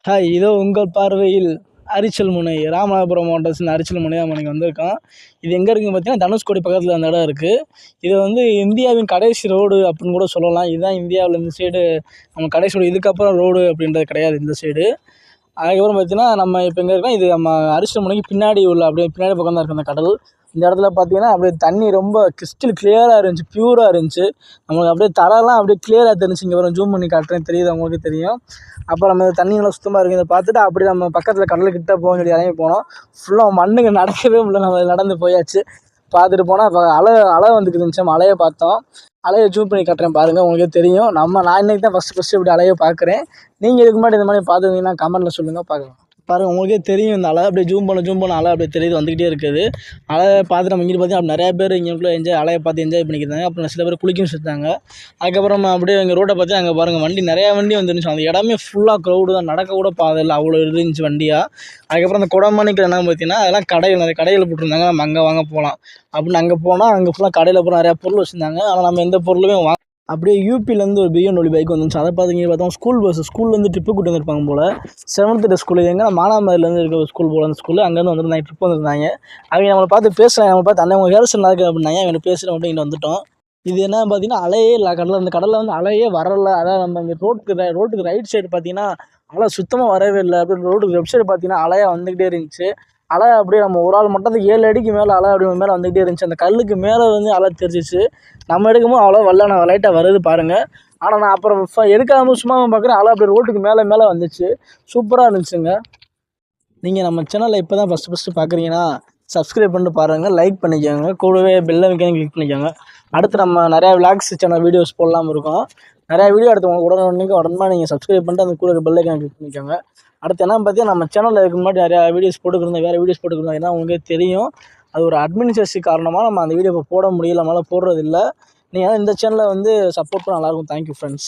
Hi, இதோ உங்கள் பார்வையில் அரிச்சல்முனை, ராமநாதபுரம் மாவட்டத்தின் அரிச்சல்முனை நம்ம இன்னைக்கு வந்திருக்கோம். இது எங்கே இருக்குன்னு பார்த்தீங்கன்னா, தனுஷ்கோடி பக்கத்தில் அந்த இடம் இருக்குது. இது வந்து இந்தியாவின் கடைசி ரோடு அப்படின்னு கூட சொல்லலாம். இதுதான் இந்தியாவில் இந்த சைடு நம்ம கடைசி ரோடு. இதுக்கப்புறம் ரோடு அப்படின்றது கிடையாது இந்த சைடு. அதுக்கப்புறம் பார்த்தீங்கன்னா, நம்ம இப்போ எங்கே இருக்கோம், இது நம்ம அரிச்சல்முனைக்கு பின்னாடி உள்ள அப்படியே பின்னாடி பக்கம் தான் இருக்குது அந்த கடல். இந்த இடத்துல பார்த்தீங்கன்னா, அப்படியே தண்ணி ரொம்ப கிறிஸ்டல் கிளியராக இருந்துச்சு, பியூராக இருந்துச்சு. நம்மளுக்கு அப்படியே தரைலாம் அப்படியே கிளியராக தெரிஞ்சுச்சு. இங்கே வரும் ஜூம் பண்ணி காட்டுறேன், தெரியுது அவங்களுக்கு தெரியும். அப்போ நம்ம தண்ணி நல்லா சுத்தமாக இருக்குது. இதை பார்த்துட்டு அப்படியே நம்ம பக்கத்தில் கடலுக்கிட்ட போகணும்னு சொல்லி இறங்கி போனோம். ஃபுல்லாக மண்ணுக்கு நடக்கவே முடியல, நம்ம நடந்து போயாச்சு. பார்த்துட்டு போனால் இப்போ அலை வந்துக்கிட்டு இருந்துச்சு. நம்ம அலையை பார்த்தோம். அலையை ஜூம் பண்ணி காட்டுறேன் பாருங்கள், உங்களுக்கே தெரியும். நான் இன்றைக்கி தான் ஃபஸ்ட்டு இப்படி அலையை பார்க்குறேன். நீங்கள் இதுக்கு முன்னாடி இந்த மாதிரி பார்த்துருந்தீங்கன்னா கமெண்ட்டில் சொல்லுங்கள், பார்க்கலாம். பாருங்கள், உங்களுக்கே தெரியும். இந்த அலை அப்படியே ஜூம் பண்ண அலை அப்படியே தெரியுது, வந்துக்கிட்டே இருக்குது. அலையை பார்த்துட்டு நம்ம இங்கே பார்த்தீங்கன்னா நிறையா பேர் இங்கேக்குள்ளே அலையை பார்த்து என்ஜாய் பண்ணிக்கிறாங்க. அப்புறம் சில பேர் குளிக்கவும் செஞ்சாங்க. அதுக்கப்புறம் அப்படியே எங்கள் ரோட்டை பார்த்து அங்கே பாருங்கள், நிறையா வண்டி வந்துருந்துச்சு. அந்த இடமே ஃபுல்லாக க்ரௌடு தான், நடக்க கூட பாதை இல்லை, அவ்வளோ இருந்துச்சு வண்டியாக. அதுக்கப்புறம் அந்த குடமணிக்கு என்ன பார்த்தீங்கன்னா, அதெல்லாம் நிறைய கடையில் போட்டிருந்தாங்க. நம்ம அங்கே வாங்க போகலாம் அப்படின்னு அங்கே போனால், அங்கே ஃபுல்லாக கடையில் போனால் நிறையா பொருள் வச்சுருந்தாங்க. ஆனால் நம்ம எந்த பொருளுமே அப்படியே யூபிலேருந்து ஒரு பிஎன்டபிள்யூ பைக் வந்துச்சு. அதை பார்த்தோம் ஸ்கூல் பஸ், ஸ்கூல்லேருந்து ட்ரிப்பு கூட்டி வந்திருப்பாங்க போல். 7th டே ஸ்கூல் எங்கே மானாமதுரிலேருந்து இருக்க ஒரு ஸ்கூல் போல். அந்த ஸ்கூலு அங்கேருந்து வந்துருந்தாங்க, ட்ரிப் வந்துருந்தாங்க. அவங்க நம்மளை பார்த்து பேசுகிறாங்க. நம்மளை பார்த்து அண்ணன் உங்கள் ஹேர்ஸ்டைல் இருக்குது அப்படின்னாங்க. அவங்க பேசுகிற மட்டும் இங்கே வந்துவிட்டோம். இது என்ன பார்த்தீங்கன்னா, அலையே இல்லை கடலில். அந்த கடலில் வந்து அலையே வரல. அதான் நம்ம இங்கே ரோட்டுக்கு ரைட் சைடு பார்த்தீங்கன்னா அலை சுத்தமாக வரவே இல்லை. அப்படி ரோட்டுக்கு லெஃப்ட் சைடு பார்த்தீங்கன்னா அலையாக வந்துக்கிட்டே இருந்துச்சு. அலை அப்படியே நம்ம ஒரு ஆள் மட்டும் 7 அடிக்கு மேலே அலை அப்படி மேலே வந்துக்கிட்டே இருந்துச்சு. அந்த கல்லுக்கு மேலே வந்து அலை தெரிஞ்சிச்சு. நம்ம எடுக்கும்போது அவ்வளோ வரல, நான் லைட்டாக வருது பாருங்கள். ஆனால் நான் அப்புறம் எடுக்காமல் சும்மா பார்க்குறேன், அலை அப்படியே ரோட்டுக்கு மேலே வந்துச்சு. சூப்பராக இருந்துச்சுங்க. நீங்கள் நம்ம சேனலில் இப்போ தான் ஃபஸ்ட்டு பார்க்குறீங்கன்னா சப்ஸ்கிரைப் பண்ணிட்டு பாருங்கள், லைக் பண்ணிக்கோங்க, கூடவே பெல் ஐக்கானை கிளிக் பண்ணிக்கோங்க. அடுத்து நம்ம நிறையா விளாக்ஸ் சேனல் வீடியோஸ் போடலாம் இருக்கோம். நிறையா வீடியோ அடுத்து உங்களுக்கு உடனே நீங்கள் சப்ஸ்கிரைப் பண்ணிட்டு அந்த கூட பெல் ஐக்கானை கிளிக் பண்ணிக்கோங்க. அடுத்து என்ன பார்த்தீங்கன்னா, நம்ம சேனலில் இதுக்கு முன்னாடி நிறையா வீடியோஸ் போட்டுக்கிறோம், வேறு வீடியோஸ் போட்டுக்கிறோம். ஏன்னா உங்களுக்கே தெரியும், அது ஒரு அட்மினிஸ்ட்ரேஷன் காரணமாக நம்ம அந்த வீடியோ இப்போ போட முடியல, நம்மளால் போடுறதில்ல. நீங்கள் இந்த சேனலை வந்து சப்போர்ட் பண்ண நல்லாயிருக்கும். Thank you friends.